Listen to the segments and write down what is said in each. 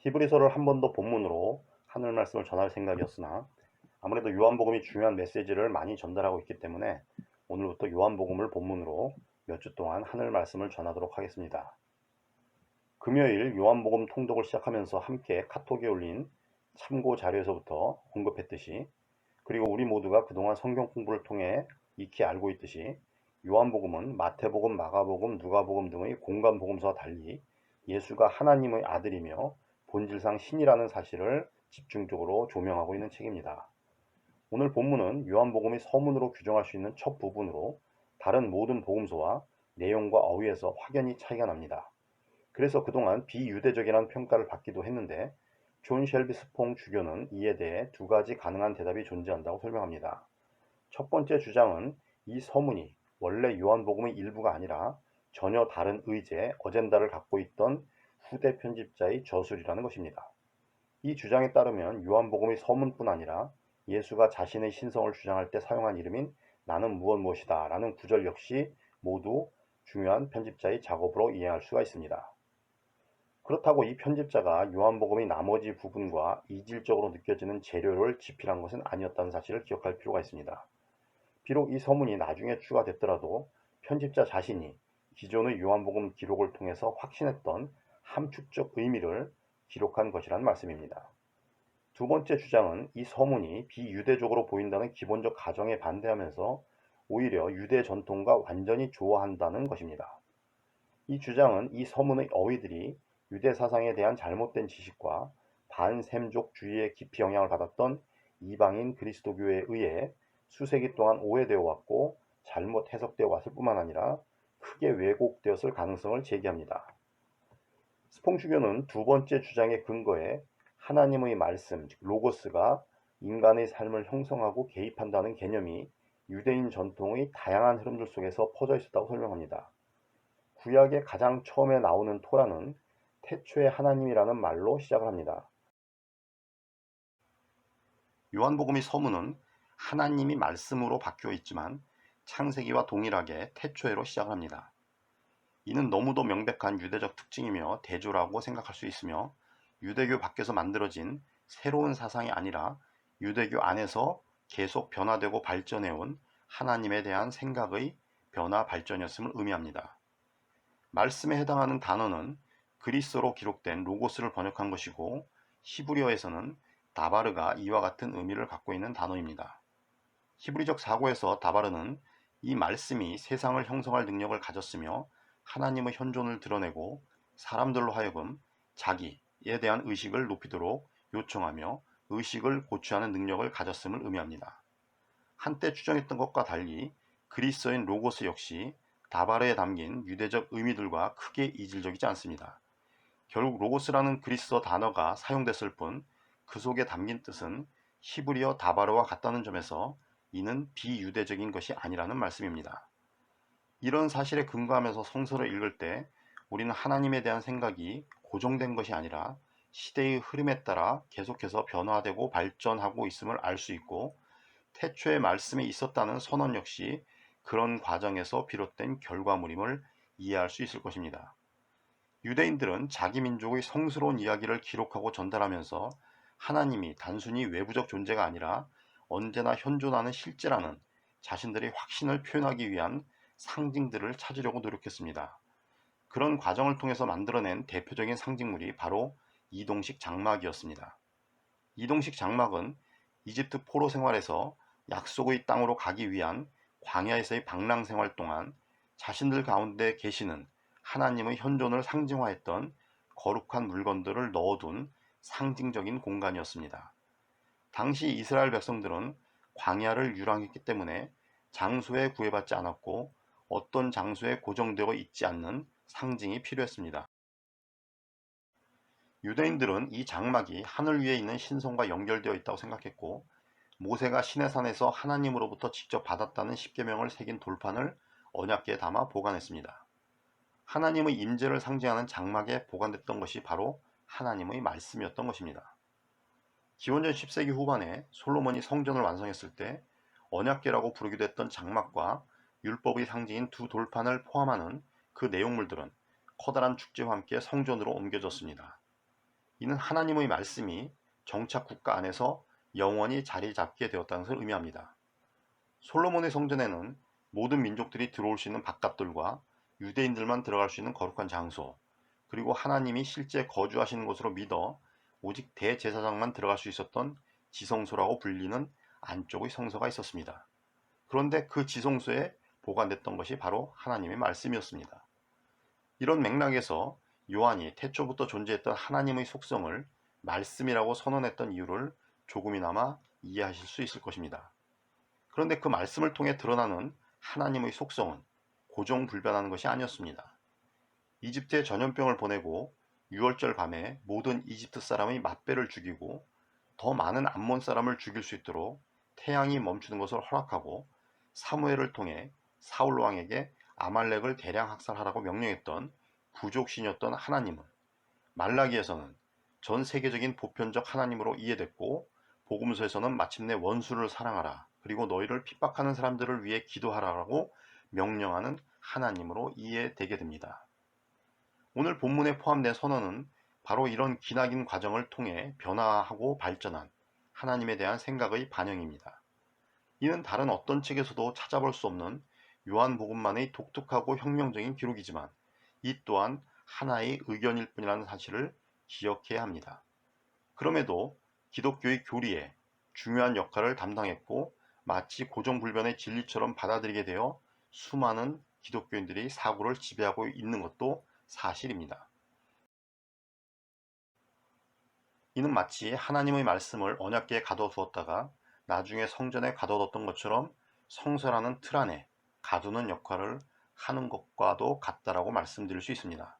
히브리서를 한 번 더 본문으로 하늘 말씀을 전할 생각이었으나 아무래도 요한복음이 중요한 메시지를 많이 전달하고 있기 때문에 오늘부터 요한복음을 본문으로 몇 주 동안 하늘 말씀을 전하도록 하겠습니다. 금요일 요한복음 통독을 시작하면서 함께 카톡에 올린 참고 자료에서부터 언급했듯이, 그리고 우리 모두가 그동안 성경 공부를 통해 익히 알고 있듯이 요한복음은 마태복음, 마가복음, 누가복음 등의 공간 복음서와 달리 예수가 하나님의 아들이며 본질상 신이라는 사실을 집중적으로 조명하고 있는 책입니다. 오늘 본문은 요한복음이 서문으로 규정할 수 있는 첫 부분으로 다른 모든 복음서와 내용과 어휘에서 확연히 차이가 납니다. 그래서 그동안 비유대적이라는 평가를 받기도 했는데, 존 셸비 스퐁 주교는 이에 대해 두 가지 가능한 대답이 존재한다고 설명합니다. 첫 번째 주장은 이 서문이 원래 요한복음의 일부가 아니라 전혀 다른 의제, 어젠다를 갖고 있던 후대 편집자의 저술이라는 것입니다. 이 주장에 따르면 요한복음의 서문뿐 아니라 예수가 자신의 신성을 주장할 때 사용한 이름인 나는 무엇이다 라는 구절 역시 모두 중요한 편집자의 작업으로 이해할 수가 있습니다. 그렇다고 이 편집자가 요한복음의 나머지 부분과 이질적으로 느껴지는 재료를 집필한 것은 아니었다는 사실을 기억할 필요가 있습니다. 비록 이 서문이 나중에 추가됐더라도 편집자 자신이 기존의 요한복음 기록을 통해서 확신했던 함축적 의미를 기록한 것이란 말씀입니다. 두 번째 주장은 이 서문이 비유대적으로 보인다는 기본적 가정에 반대하면서 오히려 유대 전통과 완전히 조화한다는 것입니다. 이 주장은 이 서문의 어휘들이 유대 사상에 대한 잘못된 지식과 반샘족주의에 깊이 영향을 받았던 이방인 그리스도교에 의해 수세기 동안 오해되어 왔고 잘못 해석되어 왔을 뿐만 아니라 크게 왜곡되었을 가능성을 제기합니다. 스퐁주교는 두 번째 주장의 근거에 하나님의 말씀, 즉 로고스가 인간의 삶을 형성하고 개입한다는 개념이 유대인 전통의 다양한 흐름들 속에서 퍼져 있었다고 설명합니다. 구약의 가장 처음에 나오는 토라는 태초에 하나님이라는 말로 시작을 합니다. 요한복음의 서문은 하나님이 말씀으로 바뀌어 있지만 창세기와 동일하게 태초에로 시작을 합니다. 이는 너무도 명백한 유대적 특징이며 대조라고 생각할 수 있으며, 유대교 밖에서 만들어진 새로운 사상이 아니라 유대교 안에서 계속 변화되고 발전해온 하나님에 대한 생각의 변화 발전이었음을 의미합니다. 말씀에 해당하는 단어는 그리스어로 기록된 로고스를 번역한 것이고, 히브리어에서는 다바르가 이와 같은 의미를 갖고 있는 단어입니다. 히브리적 사고에서 다바르는 이 말씀이 세상을 형성할 능력을 가졌으며 하나님의 현존을 드러내고 사람들로 하여금 자기에 대한 의식을 높이도록 요청하며 의식을 고취하는 능력을 가졌음을 의미합니다. 한때 추정했던 것과 달리 그리스어인 로고스 역시 다바르에 담긴 유대적 의미들과 크게 이질적이지 않습니다. 결국 로고스라는 그리스어 단어가 사용됐을 뿐 그 속에 담긴 뜻은 히브리어 다바르와 같다는 점에서 이는 비유대적인 것이 아니라는 말씀입니다. 이런 사실에 근거하면서 성서를 읽을 때 우리는 하나님에 대한 생각이 고정된 것이 아니라 시대의 흐름에 따라 계속해서 변화되고 발전하고 있음을 알 수 있고, 태초에 말씀에 있었다는 선언 역시 그런 과정에서 비롯된 결과물임을 이해할 수 있을 것입니다. 유대인들은 자기 민족의 성스러운 이야기를 기록하고 전달하면서 하나님이 단순히 외부적 존재가 아니라 언제나 현존하는 실제라는 자신들의 확신을 표현하기 위한 상징들을 찾으려고 노력했습니다. 그런 과정을 통해서 만들어낸 대표적인 상징물이 바로 이동식 장막이었습니다. 이동식 장막은 이집트 포로 생활에서 약속의 땅으로 가기 위한 광야에서의 방랑 생활 동안 자신들 가운데 계시는 하나님의 현존을 상징화했던 거룩한 물건들을 넣어둔 상징적인 공간이었습니다. 당시 이스라엘 백성들은 광야를 유랑했기 때문에 장소에 구애받지 않았고 어떤 장소에 고정되어 있지 않는 상징이 필요했습니다. 유대인들은 이 장막이 하늘 위에 있는 신성과 연결되어 있다고 생각했고, 모세가 시내산에서 하나님으로부터 직접 받았다는 십계명을 새긴 돌판을 언약궤에 담아 보관했습니다. 하나님의 임재를 상징하는 장막에 보관됐던 것이 바로 하나님의 말씀이었던 것입니다. 기원전 10세기 후반에 솔로몬이 성전을 완성했을 때 언약궤라고 부르기도 했던 장막과 율법의 상징인 두 돌판을 포함하는 그 내용물들은 커다란 축제와 함께 성전으로 옮겨졌습니다. 이는 하나님의 말씀이 정착 국가 안에서 영원히 자리 잡게 되었다는 것을 의미합니다. 솔로몬의 성전에는 모든 민족들이 들어올 수 있는 바깥들과 유대인들만 들어갈 수 있는 거룩한 장소, 그리고 하나님이 실제 거주하시는 곳으로 믿어 오직 대제사장만 들어갈 수 있었던 지성소라고 불리는 안쪽의 성소가 있었습니다. 그런데 그 지성소에 보관됐던 것이 바로 하나님의 말씀이었습니다. 이런 맥락에서 요한이 태초부터 존재했던 하나님의 속성을 말씀이라고 선언했던 이유를 조금이나마 이해하실 수 있을 것입니다. 그런데 그 말씀을 통해 드러나는 하나님의 속성은 고정불변하는 것이 아니었습니다. 이집트에 전염병을 보내고 6월절 밤에 모든 이집트 사람의 맏배를 죽이고 더 많은 암몬 사람을 죽일 수 있도록 태양이 멈추는 것을 허락하고 사무엘을 통해 사울 왕에게 아말렉을 대량 학살하라고 명령했던 부족신이었던 하나님은 말라기에서는 전 세계적인 보편적 하나님으로 이해됐고 복음서에서는 마침내 원수를 사랑하라 그리고 너희를 핍박하는 사람들을 위해 기도하라고 명령하는 하나님으로 이해되게 됩니다. 오늘 본문에 포함된 선언은 바로 이런 기나긴 과정을 통해 변화하고 발전한 하나님에 대한 생각의 반영입니다. 이는 다른 어떤 책에서도 찾아볼 수 없는 요한복음만의 독특하고 혁명적인 기록이지만 이 또한 하나의 의견일 뿐이라는 사실을 기억해야 합니다. 그럼에도 기독교의 교리에 중요한 역할을 담당했고 마치 고정불변의 진리처럼 받아들이게 되어 수많은 기독교인들이 사고를 지배하고 있는 것도 사실입니다. 이는 마치 하나님의 말씀을 언약궤에 가둬두었다가 나중에 성전에 가둬뒀던 것처럼 성서라는 틀 안에 가두는 역할을 하는 것과도 같다라고 말씀드릴 수 있습니다.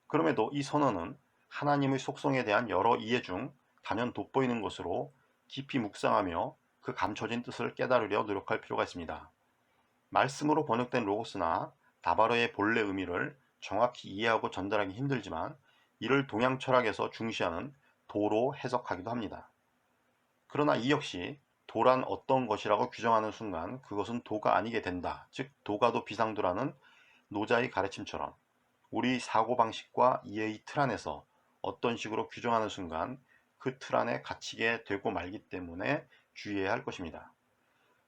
그럼에도 이 선언은 하나님의 속성에 대한 여러 이해 중 단연 돋보이는 것으로 깊이 묵상하며 그 감춰진 뜻을 깨달으려 노력할 필요가 있습니다. 말씀으로 번역된 로고스나 다바르의 본래 의미를 정확히 이해하고 전달하기 힘들지만 이를 동양 철학에서 중시하는 도로 해석하기도 합니다. 그러나 이 역시 도란 어떤 것이라고 규정하는 순간 그것은 도가 아니게 된다. 즉 도가도 비상도라는 노자의 가르침처럼 우리 사고방식과 이해의 틀 안에서 어떤 식으로 규정하는 순간 그 틀 안에 갇히게 되고 말기 때문에 주의해야 할 것입니다.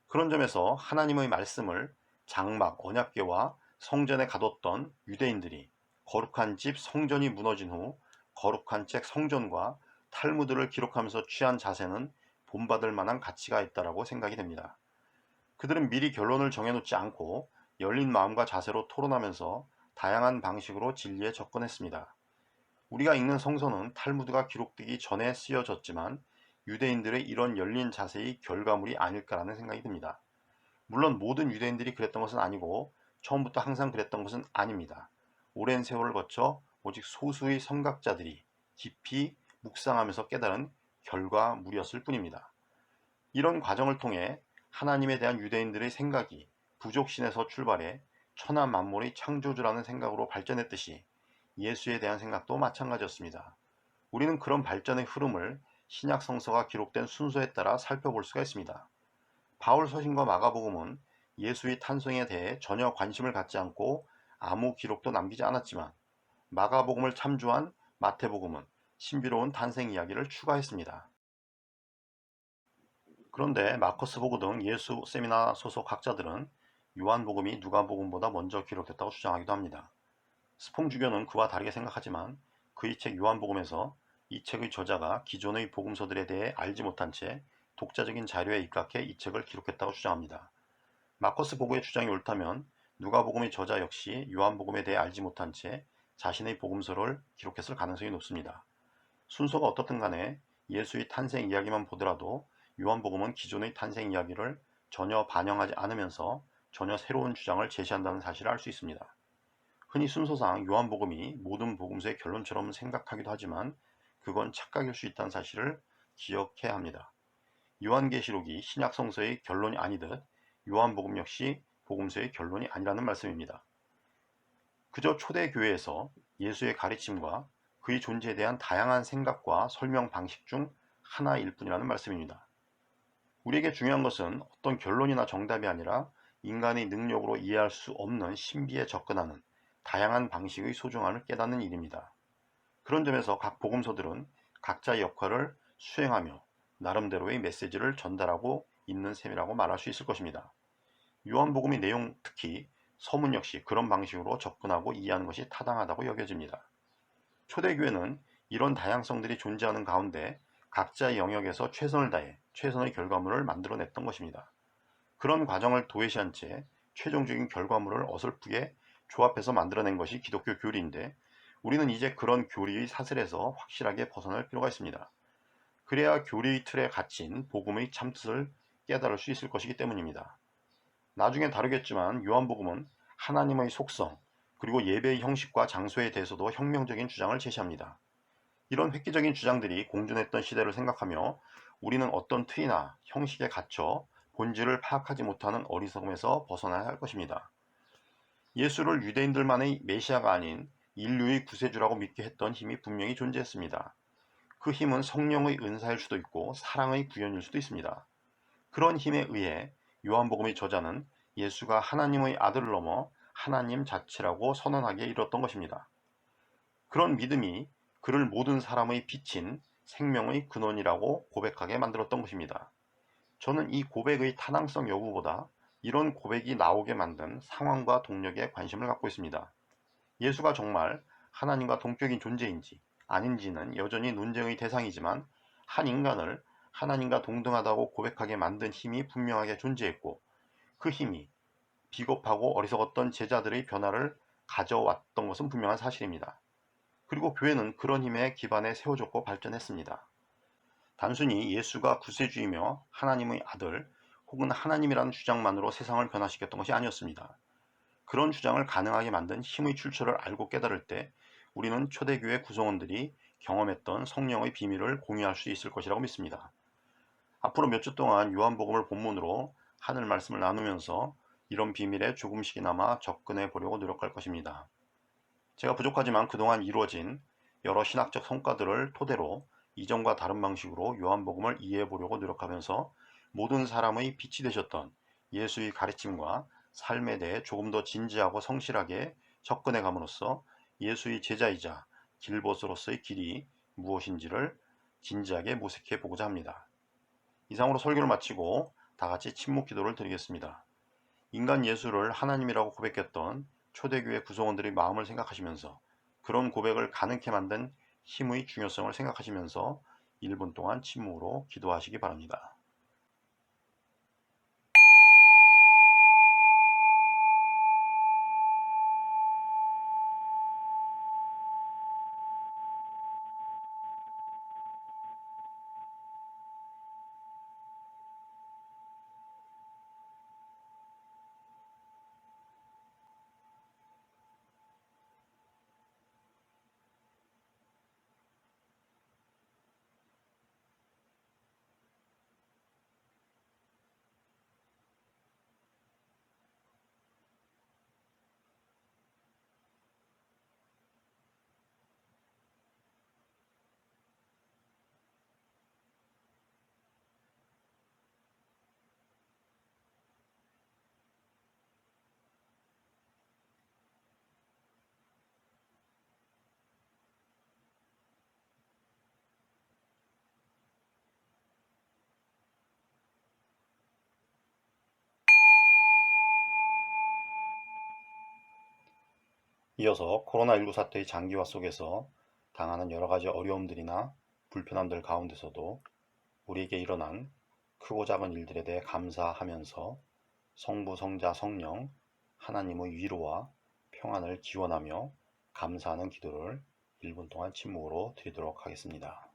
그런 점에서 하나님의 말씀을 장막, 언약궤와 성전에 가뒀던 유대인들이 거룩한 집 성전이 무너진 후 거룩한 책 성전과 탈무드를 기록하면서 취한 자세는 본받을 만한 가치가 있다고 생각이 됩니다. 그들은 미리 결론을 정해놓지 않고 열린 마음과 자세로 토론하면서 다양한 방식으로 진리에 접근했습니다. 우리가 읽는 성서는 탈무드가 기록되기 전에 쓰여졌지만 유대인들의 이런 열린 자세의 결과물이 아닐까라는 생각이 듭니다. 물론 모든 유대인들이 그랬던 것은 아니고 처음부터 항상 그랬던 것은 아닙니다. 오랜 세월을 거쳐 오직 소수의 선각자들이 깊이 묵상하면서 깨달은 결과물이었을 뿐입니다. 이런 과정을 통해 하나님에 대한 유대인들의 생각이 부족신에서 출발해 천하 만물의 창조주라는 생각으로 발전했듯이 예수에 대한 생각도 마찬가지였습니다. 우리는 그런 발전의 흐름을 신약 성서가 기록된 순서에 따라 살펴볼 수가 있습니다. 바울 서신과 마가복음은 예수의 탄생에 대해 전혀 관심을 갖지 않고 아무 기록도 남기지 않았지만 마가복음을 참조한 마태복음은 신비로운 탄생 이야기를 추가했습니다. 그런데 마커스 보그 등 예수 세미나 소속 학자들은 요한복음이 누가복음보다 먼저 기록됐다고 주장하기도 합니다. 스퐁 주교는 그와 다르게 생각하지만 그의 책 요한복음에서 이 책의 저자가 기존의 복음서들에 대해 알지 못한 채 독자적인 자료에 입각해 이 책을 기록했다고 주장합니다. 마커스 보그의 주장이 옳다면 누가복음의 저자 역시 요한복음에 대해 알지 못한 채 자신의 복음서를 기록했을 가능성이 높습니다. 순서가 어떻든 간에 예수의 탄생 이야기만 보더라도 요한복음은 기존의 탄생 이야기를 전혀 반영하지 않으면서 전혀 새로운 주장을 제시한다는 사실을 알 수 있습니다. 흔히 순서상 요한복음이 모든 복음서의 결론처럼 생각하기도 하지만 그건 착각일 수 있다는 사실을 기억해야 합니다. 요한계시록이 신약 성서의 결론이 아니듯 요한복음 역시 복음서의 결론이 아니라는 말씀입니다. 그저 초대교회에서 예수의 가르침과 그의 존재에 대한 다양한 생각과 설명 방식 중 하나일 뿐이라는 말씀입니다. 우리에게 중요한 것은 어떤 결론이나 정답이 아니라 인간의 능력으로 이해할 수 없는 신비에 접근하는 다양한 방식의 소중함을 깨닫는 일입니다. 그런 점에서 각 복음서들은 각자의 역할을 수행하며 나름대로의 메시지를 전달하고 있는 셈이라고 말할 수 있을 것입니다. 요한복음의 내용, 특히 서문 역시 그런 방식으로 접근하고 이해하는 것이 타당하다고 여겨집니다. 초대교회는 이런 다양성들이 존재하는 가운데 각자의 영역에서 최선을 다해 최선의 결과물을 만들어냈던 것입니다. 그런 과정을 도외시한 채 최종적인 결과물을 어설프게 조합해서 만들어낸 것이 기독교 교리인데, 우리는 이제 그런 교리의 사슬에서 확실하게 벗어날 필요가 있습니다. 그래야 교리의 틀에 갇힌 복음의 참뜻을 깨달을 수 있을 것이기 때문입니다. 나중에 다루겠지만 요한복음은 하나님의 속성, 그리고 예배의 형식과 장소에 대해서도 혁명적인 주장을 제시합니다. 이런 획기적인 주장들이 공존했던 시대를 생각하며 우리는 어떤 틀이나 형식에 갇혀 본질을 파악하지 못하는 어리석음에서 벗어나야 할 것입니다. 예수를 유대인들만의 메시아가 아닌 인류의 구세주라고 믿게 했던 힘이 분명히 존재했습니다. 그 힘은 성령의 은사일 수도 있고 사랑의 구현일 수도 있습니다. 그런 힘에 의해 요한복음의 저자는 예수가 하나님의 아들을 넘어 하나님 자체라고 선언하기에 이뤘던 것입니다. 그런 믿음이 그를 모든 사람의 빛인 생명의 근원이라고 고백하게 만들었던 것입니다. 저는 이 고백의 타당성 여부보다 이런 고백이 나오게 만든 상황과 동력에 관심을 갖고 있습니다. 예수가 정말 하나님과 동격인 존재인지 아닌지는 여전히 논쟁의 대상이지만, 한 인간을 하나님과 동등하다고 고백하게 만든 힘이 분명하게 존재했고, 그 힘이 비겁하고 어리석었던 제자들의 변화를 가져왔던 것은 분명한 사실입니다. 그리고 교회는 그런 힘에 기반에 세워졌고 발전했습니다. 단순히 예수가 구세주이며 하나님의 아들 혹은 하나님이라는 주장만으로 세상을 변화시켰던 것이 아니었습니다. 그런 주장을 가능하게 만든 힘의 출처를 알고 깨달을 때 우리는 초대교회 구성원들이 경험했던 성령의 비밀을 공유할 수 있을 것이라고 믿습니다. 앞으로 몇 주 동안 요한복음을 본문으로 하늘 말씀을 나누면서 이런 비밀에 조금씩이나마 접근해 보려고 노력할 것입니다. 제가 부족하지만 그동안 이루어진 여러 신학적 성과들을 토대로 이전과 다른 방식으로 요한복음을 이해해 보려고 노력하면서 모든 사람의 빛이 되셨던 예수의 가르침과 삶에 대해 조금 더 진지하고 성실하게 접근해 감으로써 예수의 제자이자 길보스로서의 길이 무엇인지를 진지하게 모색해 보고자 합니다. 이상으로 설교를 마치고 다 같이 침묵 기도를 드리겠습니다. 인간 예수를 하나님이라고 고백했던 초대교회 구성원들의 마음을 생각하시면서 그런 고백을 가능케 만든 힘의 중요성을 생각하시면서 1분 동안 침묵으로 기도하시기 바랍니다. 이어서 코로나19 사태의 장기화 속에서 당하는 여러 가지 어려움들이나 불편함들 가운데서도 우리에게 일어난 크고 작은 일들에 대해 감사하면서 성부, 성자, 성령, 하나님의 위로와 평안을 기원하며 감사하는 기도를 1분 동안 침묵으로 드리도록 하겠습니다.